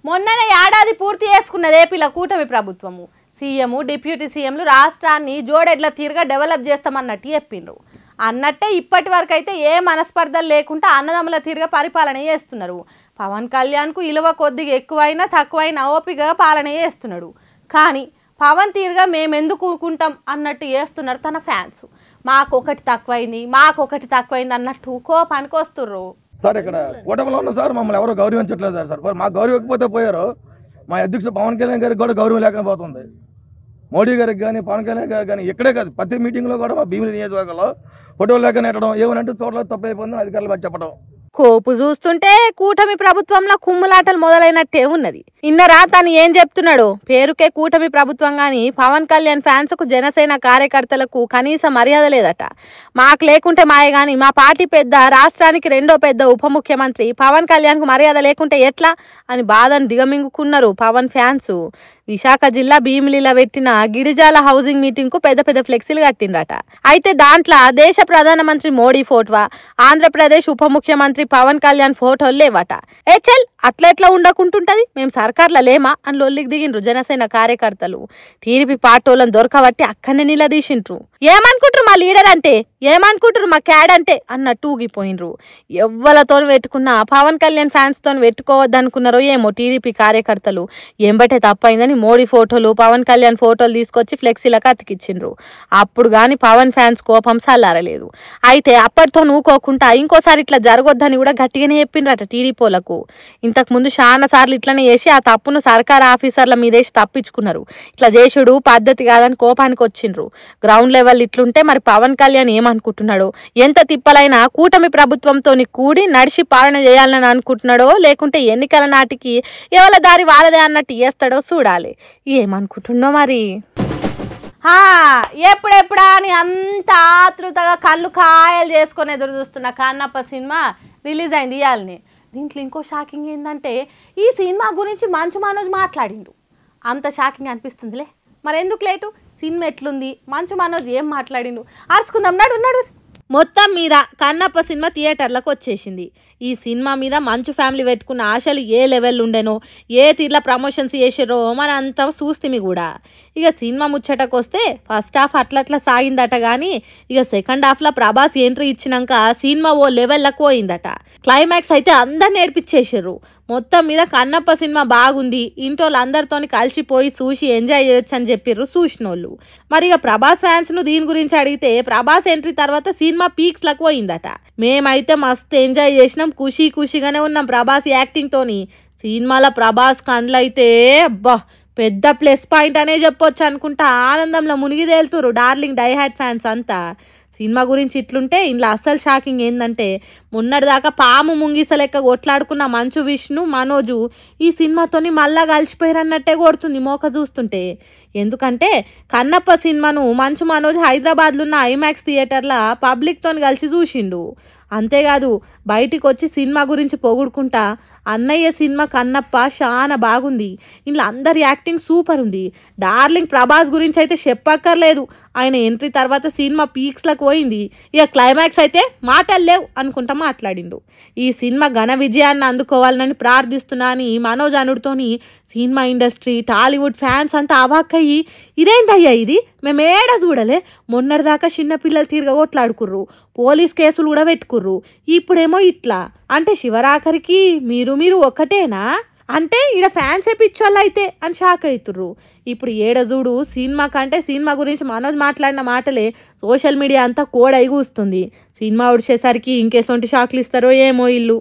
మొన్ననే ఏడాది పూర్తి చేసుకున్నది ఏపీల కూటమి ప్రభుత్వము. సీఎం డిప్యూటీ సీఎంలు రాష్ట్రాన్ని జోడెడ్ల తీరుగా డెవలప్ చేస్తామన్నట్టు చెప్పిండ్రు. అన్నట్టే ఇప్పటి వరకు అయితే ఏ మనస్పర్ధలు లేకుండా అన్నదమ్ముల తీరుగా పరిపాలన చేస్తున్నారు. పవన్ కళ్యాణ్కు ఇలువ కొద్దిగా ఎక్కువైనా తక్కువైనా ఓపికగా పాలన చేస్తున్నాడు. కానీ పవన్ తీరుగా మేమెందుకు ఊరుకుంటాం అన్నట్టు చేస్తున్నారు తన ఫ్యాన్స్. మాకొకటి తక్కువైంది అన్నట్టు కోపానికి వస్తుర్రు. సార్ ఇక్కడ కూటమిలో ఉన్న సార్ మమ్మల్ని ఎవరు గౌరవించట్లేదు సార్. మాకు గౌరవించకపోతే పోయారు. మా అధ్యక్షుడు పవన్ కళ్యాణ్ గారికి కూడా గౌరవం లేకపోతుంది. మోడీ గారికి కానీ పవన్ కళ్యాణ్ గారికి కానీ ఇక్కడే కాదు ప్రతి మీటింగ్లో కూడా మా భీమిలి నియోజకవర్గంలో ఫోటోలు లేక నెట్టడం ఏమనంటే చోట్ల తప్పు అయిపోయిందని అధికారులు మాకు చెప్పడం. కోపు చూస్తుంటే కూటమి ప్రభుత్వంలో కుమ్ములాటలు మొదలైనట్టే ఉన్నది. ఇన్నరా తను ఏం చెప్తున్నాడు? పేరుకే కూటమి ప్రభుత్వం గాని పవన్ కళ్యాణ్ ఫ్యాన్స్ కు జనసేన కార్యకర్తలకు కనీస మర్యాద లేదట. మాకు లేకుంటే మాయ గాని మా పార్టీ పెద్ద, రాష్ట్రానికి రెండో పెద్ద ఉప ముఖ్యమంత్రి పవన్ కళ్యాణ్ కు మర్యాద లేకుంటే ఎట్లా అని బాధను దిగమింగుకున్నారు పవన్ ఫ్యాన్స్. విశాఖ జిల్లా భీమిలిలో పెట్టిన గిరిజాల హౌసింగ్ మీటింగ్ కు పెద్ద పెద్ద ఫ్లెక్సీలు కట్టిండ్రట. అయితే దాంట్లో దేశ ప్రధానమంత్రి మోడీ ఫోటో, ఆంధ్రప్రదేశ్ ఉప ముఖ్యమంత్రి పవన్ కళ్యాణ్ ఫోటోలు లేవట. చల్ అట్లా ఉండకుంటుంటది, మేము సర్కార్ల లేమా అని లొల్లికి దిగిండ్రు జనసేన కార్యకర్తలు. టీడీపీ పార్టీలను దొరకబట్టి అక్కడనే నిలదీసిండ్రు. ఏమనుకుంటారు మా లీడర్ అంటే, ఏమనుకుంటారు మా క్యాడ్ అంటే అన్నట్టు ఊగిపోయినరు. ఎవ్వలతో పెట్టుకున్న పవన్ కళ్యాణ్ ఫ్యాన్స్ తో పెట్టుకోవద్దనుకున్నారో ఏమో టీడీపీ కార్యకర్తలు. ఎంబటే తప్పైందని మోడీ ఫోటోలు, పవన్ కళ్యాణ్ ఫోటోలు తీసుకొచ్చి ఫ్లెక్సీలకు అతికిచ్చిండ్రు. అప్పుడు గాని పవన్ ఫ్యాన్స్ కోపం సల్లారలేదు. అయితే అప్పటితో నూకోకుండా ఇంకోసారి ఇట్లా జరగొద్దని కూడా గట్టిగానే చెప్పిండ్రట టీడీపోలకు. ఇంతకు ముందు చాలా సార్లు ఇట్లనే చేసి ఆ తప్పును సర్కార్ ఆఫీసర్ల మీదేసి తప్పించుకున్నారు. ఇట్లా చేసుడు పద్ధతి కాదని కోపానికి వచ్చిండ్రు. గ్రౌండ్ లెవెల్ ఇట్లుంటే మరి పవన్ కళ్యాణ్ ఏమనుకుంటున్నాడో, ఎంత తిప్పలైనా కూటమి ప్రభుత్వంతో కూడి నడిచి పాలన చేయాలని అనుకుంటున్నాడో, లేకుంటే ఎన్నికల నాటికి ఎవరి దారి వాళ్ళదే అన్నట్టు చేస్తాడో చూడాలి. ఏమనుకుంటున్నావు మరి? ఎప్పుడెప్పుడా అని అంత ఆతృతగా కళ్ళు కాయలు చేసుకొని ఎదురు చూస్తున్న కన్నప్ప సినిమా రిలీజ్ అయింది ఇవాళని. దీంట్లో ఇంకో షాకింగ్ ఏంటంటే ఈ సినిమా గురించి మంచు మనోజ్ మాట్లాడిండు. అంత షాకింగ్ అనిపిస్తుందిలే. మరి ఎందుకు లేటు? సినిమా ఎట్లుంది, మంచు మనోజ్ ఏం మాట్లాడిండు అరుచుకుందాం. నడు. మొత్తం మీద కన్నప్ప సినిమా థియేటర్లకు వచ్చేసింది. ఈ సినిమా మీద మంచు ఫ్యామిలీ పెట్టుకున్న ఆశలు ఏ లెవెల్ ఉండేనో, ఏ తీర్ల ప్రమోషన్స్ చేసారో మన అంతా చూస్తే కూడా. ఇక సినిమా ముచ్చటకు వస్తే ఫస్ట్ హాఫ్ అట్లట్లా సాగిందట. కానీ ఇక సెకండ్ హాఫ్లో ప్రభాస్ ఎంట్రీ ఇచ్చినాక సినిమా ఓ లెవెల్లకు పోయిందట. క్లైమాక్స్ అయితే అందరిని ఏడ్పించేసారు. మొత్తం మీద కన్నప్ప సినిమా బాగుంది, ఇంటోళ్ళు అందరితో కలిసిపోయి చూసి ఎంజాయ్ చేయొచ్చు అని చెప్పిర్రు చూసినోళ్ళు. మరి ఇక ప్రభాస్ ఫ్యాన్స్ను దీని గురించి అడిగితే ప్రభాస్ ఎంట్రీ తర్వాత సినిమా పీక్స్లకు పోయిందట. మేమైతే మస్తు ఎంజాయ్ చేసినాం, ఖుషీగానే ఉన్నాం ప్రభాస్ యాక్టింగ్ తోని. సినిమాలో ప్రభాస్ కండ్లు అయితే అబ్బా పెద్ద ప్లస్ పాయింట్ అనే చెప్పొచ్చు అనుకుంటా ఆనందంలో మునిగి తేలుతురు డార్లింగ్ డైహార్డ్ ఫ్యాన్స్ అంతా. సినిమా గురించి ఇట్లుంటే ఇంట్లో అస్సలు షాకింగ్ ఏంటంటే మొన్నటిదాకా పాము ముంగిస లెక్క కొట్లాడుకున్న మంచు విష్ణు మనోజు ఈ సినిమాతోని మళ్ళా కలిసిపోయారన్నట్టే కొడుతుంది మోక చూస్తుంటే. ఎందుకంటే కన్నప్ప సినిమాను మంచు మనోజ్ హైదరాబాద్లో ఉన్న ఐమాక్స్ థియేటర్లో పబ్లిక్తో కలిసి చూసిండు. అంతేకాదు బయటికి వచ్చి సినిమా గురించి పొగుడుకుంటా అన్నయ్య సినిమా కన్నప్ప చాలా బాగుంది, ఇంట్లో అందరి యాక్టింగ్ సూపర్ ఉంది, డార్లింగ్ ప్రభాస్ గురించి అయితే చెప్పక్కర్లేదు, ఆయన ఎంట్రీ తర్వాత సినిమా పీక్స్లకు పోయింది, ఇక క్లైమాక్స్ అయితే మాటలు లేవు అనుకుంటా మాట్లాడిండు. ఈ సినిమా ఘన విజయాన్ని అందుకోవాలని ప్రార్థిస్తున్నా అని మనోజ్ అనుడితోని సినిమా ఇండస్ట్రీ, టాలీవుడ్ ఫ్యాన్స్ అంతా అవాక్కయ్యి ఇదేందయ్యా ఇది, మేమేడ చూడలే, మొన్నటిదాకా చిన్నపిల్లలు తీరుగా కొట్లాడుకుర్రు, పోలీస్ కేసులు కూడా పెట్టుకుర్రు, ఇప్పుడేమో ఇట్లా అంటే శివరాఖరికి మీరు ఒక్కటేనా అంటే ఈడ ఫ్యాన్సే పిచ్చోళ్ళు అయితే అని షాక్ అవుతుర్రు. ఇప్పుడు ఏడ చూడు సినిమా కంటే సినిమా గురించి మనోజ్ మాట్లాడిన మాటలే సోషల్ మీడియా అంతా కోడై కూస్తుంది. సినిమా ఉడిచేసరికి ఇంకేసొంటి షాక్లు ఇస్తారో ఏమో ఇల్లు.